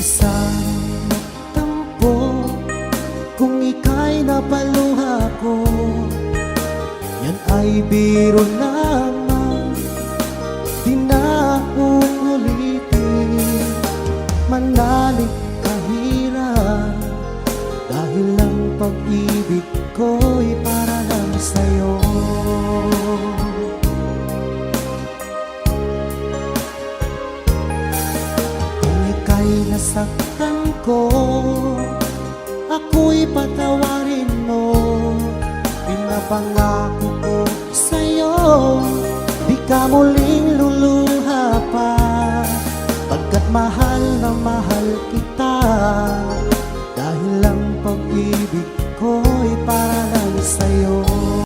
Isang magtampo kung ika'y napaluha ko, yan ay biro lamang, di na uulitin. Manalig kahirap dahil ang pag-ibig ko'y para lang sa'yo. Kung ika'y nasaktan ko, ako'y patawarin mo. Pinapangako ko sa'yo, di ka muling luluha pa, pagkat mahal na mahal kita. Dahil ang pag-ibig ko'y para lang sa'yo.